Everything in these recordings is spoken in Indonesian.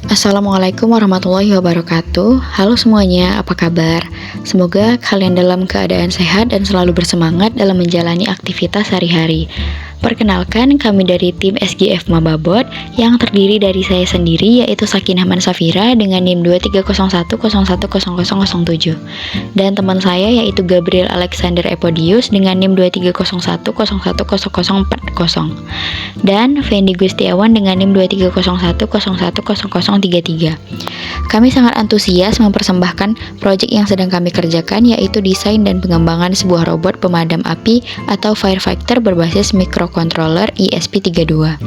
Assalamualaikum warahmatullahi wabarakatuh. Halo semuanya, apa kabar? Semoga kalian dalam keadaan sehat dan selalu bersemangat dalam menjalani aktivitas sehari-hari. Perkenalkan, kami dari tim SGF Mababot yang terdiri dari saya sendiri yaitu Sakinah Mansafira dengan NIM 2301010007 dan teman saya yaitu Gabriel Alexander Epodius dengan NIM 2301010040 dan Fendi Gustiawan dengan NIM 2301010033. Kami sangat antusias mempersembahkan proyek yang sedang kami kerjakan, yaitu desain dan pengembangan sebuah robot pemadam api atau firefighter berbasis microcontroller ESP32.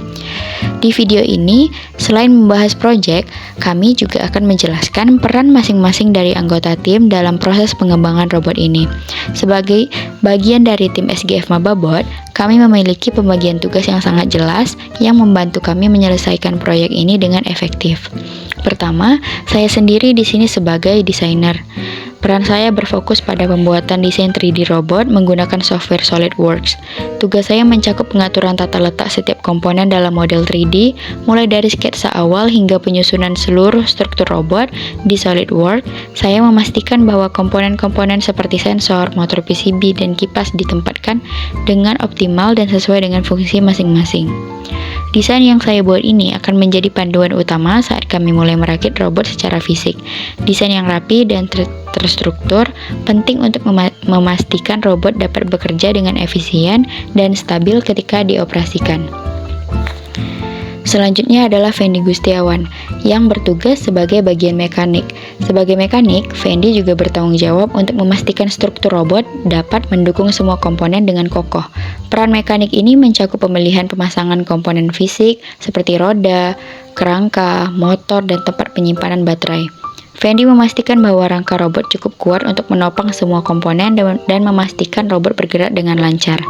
Di video ini, selain membahas proyek, kami juga akan menjelaskan peran masing-masing dari anggota tim dalam proses pengembangan robot ini. Sebagai bagian dari tim SGF Mababot, kami memiliki pembagian tugas yang sangat jelas yang membantu kami menyelesaikan proyek ini dengan efektif. Pertama, saya sendiri di sini sebagai desainer. Peran saya berfokus pada pembuatan desain 3D robot menggunakan software SolidWorks. Tugas saya mencakup pengaturan tata letak setiap komponen dalam model 3D, mulai dari sketsa awal hingga penyusunan seluruh struktur robot di SolidWorks. Saya memastikan bahwa komponen-komponen seperti sensor, motor PCB, dan kipas ditempatkan dengan optimal dan sesuai dengan fungsi masing-masing. Desain yang saya buat ini akan menjadi panduan utama saat kami mulai merakit robot secara fisik. Desain yang rapi dan terstruktur penting untuk memastikan robot dapat bekerja dengan efisien dan stabil ketika dioperasikan. Selanjutnya adalah Fendi Gustiawan yang bertugas sebagai bagian mekanik. Sebagai mekanik, Fendi juga bertanggung jawab untuk memastikan struktur robot dapat mendukung semua komponen dengan kokoh. Peran mekanik ini mencakup pemilihan pemasangan komponen fisik seperti roda, kerangka, motor, dan tempat penyimpanan baterai. Fendi memastikan bahwa rangka robot cukup kuat untuk menopang semua komponen dan memastikan robot bergerak dengan lancar.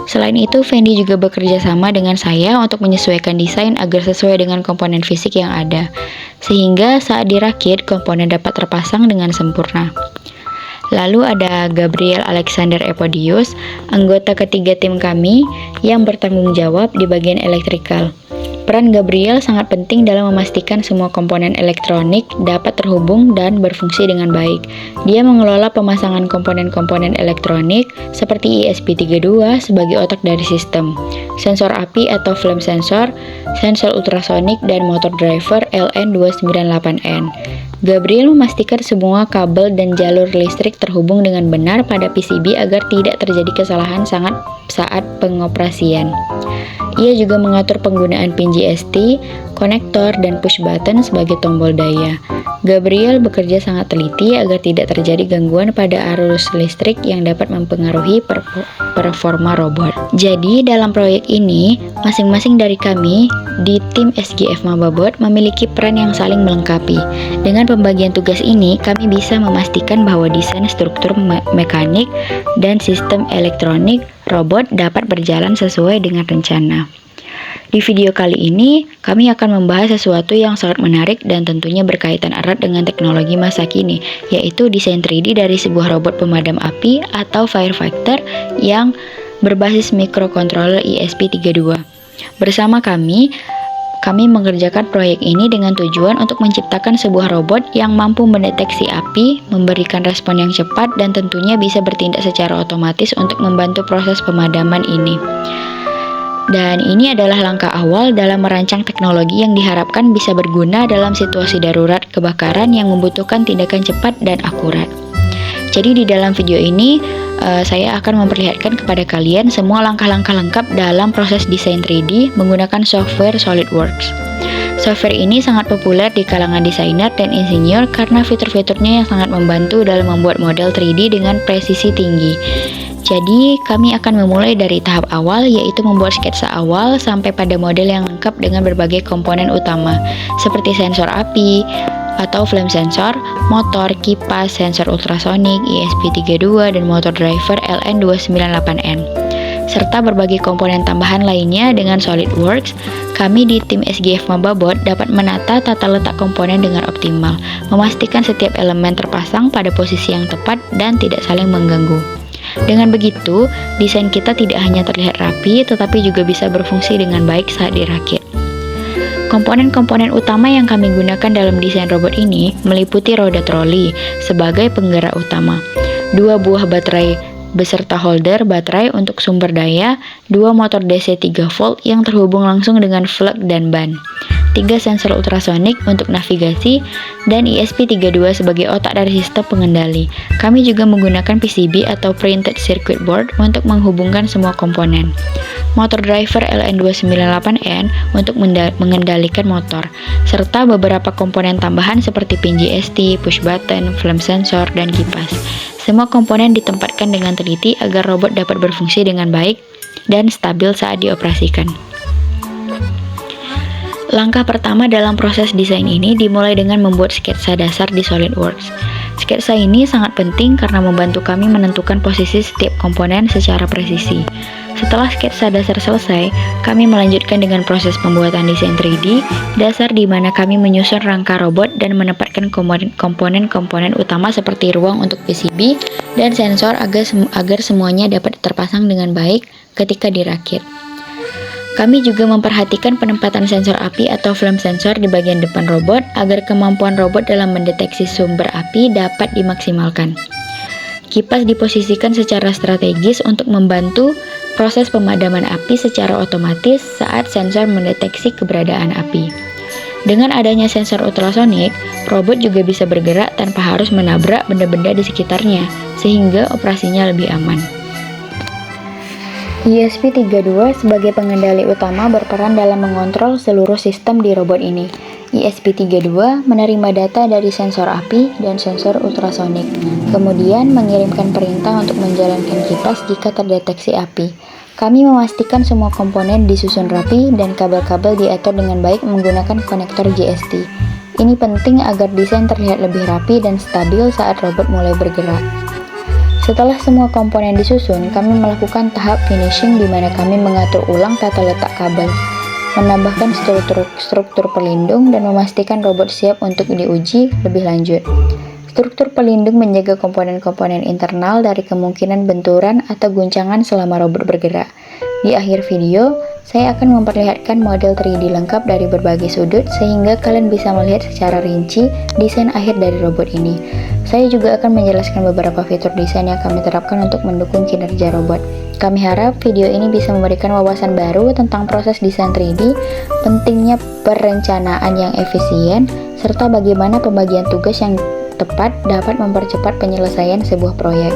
Selain itu, Fendi juga bekerja sama dengan saya untuk menyesuaikan desain agar sesuai dengan komponen fisik yang ada, sehingga saat dirakit, komponen dapat terpasang dengan sempurna. Lalu ada Gabriel Alexander Epodius, anggota ketiga tim kami yang bertanggung jawab di bagian elektrikal. Peran Gabriel sangat penting dalam memastikan semua komponen elektronik dapat terhubung dan berfungsi dengan baik. Dia mengelola pemasangan komponen-komponen elektronik seperti ESP32 sebagai otak dari sistem, sensor api atau flame sensor, sensor ultrasonik, dan motor driver LN298N. Gabriel memastikan semua kabel dan jalur listrik terhubung dengan benar pada PCB agar tidak terjadi kesalahan saat pengoperasian. Ia juga mengatur penggunaan pin GST, konektor, dan push button sebagai tombol daya. Gabriel bekerja sangat teliti agar tidak terjadi gangguan pada arus listrik yang dapat mempengaruhi performa robot. Jadi, dalam proyek ini, masing-masing dari kami di tim SGF Mababot memiliki peran yang saling melengkapi. Dengan pembagian tugas ini, kami bisa memastikan bahwa desain struktur mekanik dan sistem elektronik robot dapat berjalan sesuai dengan rencana. Di video kali ini, kami akan membahas sesuatu yang sangat menarik dan tentunya berkaitan erat dengan teknologi masa kini, yaitu desain 3D dari sebuah robot pemadam api atau firefighter yang berbasis microcontroller ESP32. Bersama kami mengerjakan proyek ini dengan tujuan untuk menciptakan sebuah robot yang mampu mendeteksi api, memberikan respon yang cepat, dan tentunya bisa bertindak secara otomatis untuk membantu proses pemadaman ini. Dan ini adalah langkah awal dalam merancang teknologi yang diharapkan bisa berguna dalam situasi darurat kebakaran yang membutuhkan tindakan cepat dan akurat. Jadi di dalam video ini, saya akan memperlihatkan kepada kalian semua langkah-langkah lengkap dalam proses desain 3D menggunakan software SolidWorks. Software ini sangat populer di kalangan desainer dan insinyur karena fitur-fiturnya yang sangat membantu dalam membuat model 3D dengan presisi tinggi. Jadi, kami akan memulai dari tahap awal, yaitu membuat sketsa awal sampai pada model yang lengkap dengan berbagai komponen utama, seperti sensor api atau flame sensor, motor, kipas, sensor ultrasonik, ESP32, dan motor driver LN298N, serta berbagai komponen tambahan lainnya. Dengan SolidWorks, kami di tim SGF Mababot dapat menata tata letak komponen dengan optimal, memastikan setiap elemen terpasang pada posisi yang tepat dan tidak saling mengganggu. Dengan begitu, desain kita tidak hanya terlihat rapi, tetapi juga bisa berfungsi dengan baik saat dirakit. Komponen-komponen utama yang kami gunakan dalam desain robot ini meliputi roda troli sebagai penggerak utama, 2 buah baterai beserta holder baterai untuk sumber daya, 2 motor DC 3 volt yang terhubung langsung dengan plug dan ban, 3 sensor ultrasonik untuk navigasi, dan ESP32 sebagai otak dari sistem pengendali. Kami juga menggunakan PCB atau Printed Circuit Board untuk menghubungkan semua komponen. Motor driver LN298N untuk mengendalikan motor, serta beberapa komponen tambahan seperti pin GST, push button, flame sensor, dan kipas. Semua komponen ditempatkan dengan teliti agar robot dapat berfungsi dengan baik dan stabil saat dioperasikan. Langkah pertama dalam proses desain ini dimulai dengan membuat sketsa dasar di SolidWorks. Sketsa ini sangat penting karena membantu kami menentukan posisi setiap komponen secara presisi. Setelah sketsa dasar selesai, kami melanjutkan dengan proses pembuatan desain 3D dasar di mana kami menyusun rangka robot dan menempatkan komponen-komponen utama seperti ruang untuk PCB dan sensor agar semuanya dapat terpasang dengan baik ketika dirakit. Kami juga memperhatikan penempatan sensor api atau flame sensor di bagian depan robot agar kemampuan robot dalam mendeteksi sumber api dapat dimaksimalkan. Kipas diposisikan secara strategis untuk membantu proses pemadaman api secara otomatis saat sensor mendeteksi keberadaan api. Dengan adanya sensor ultrasonik, robot juga bisa bergerak tanpa harus menabrak benda-benda di sekitarnya, sehingga operasinya lebih aman. ESP32 sebagai pengendali utama berperan dalam mengontrol seluruh sistem di robot ini. ESP32 menerima data dari sensor api dan sensor ultrasonik, kemudian mengirimkan perintah untuk menjalankan kipas jika terdeteksi api. Kami memastikan semua komponen disusun rapi dan kabel-kabel diatur dengan baik menggunakan konektor GST. Ini penting agar desain terlihat lebih rapi dan stabil saat robot mulai bergerak. Setelah semua komponen disusun, kami melakukan tahap finishing di mana kami mengatur ulang tata letak kabel, menambahkan struktur pelindung, dan memastikan robot siap untuk diuji lebih lanjut. Struktur pelindung menjaga komponen-komponen internal dari kemungkinan benturan atau guncangan selama robot bergerak. Di akhir video, saya akan memperlihatkan model 3D lengkap dari berbagai sudut sehingga kalian bisa melihat secara rinci desain akhir dari robot ini. Saya juga akan menjelaskan beberapa fitur desain yang kami terapkan untuk mendukung kinerja robot. Kami harap video ini bisa memberikan wawasan baru tentang proses desain 3D, pentingnya perencanaan yang efisien, serta bagaimana pembagian tugas yang tepat dapat mempercepat penyelesaian sebuah proyek.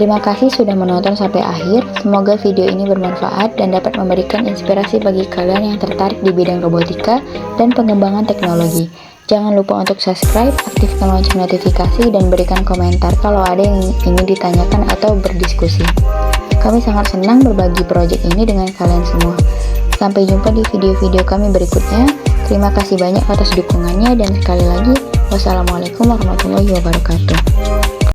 Terima kasih sudah menonton sampai akhir. Semoga video ini bermanfaat dan dapat memberikan inspirasi bagi kalian yang tertarik di bidang robotika dan pengembangan teknologi. Jangan lupa untuk subscribe, aktifkan lonceng notifikasi, dan berikan komentar kalau ada yang ingin ditanyakan atau berdiskusi. Kami sangat senang berbagi proyek ini dengan kalian semua. Sampai jumpa di video-video kami berikutnya. Terima kasih banyak atas dukungannya, dan sekali lagi, wassalamualaikum warahmatullahi wabarakatuh.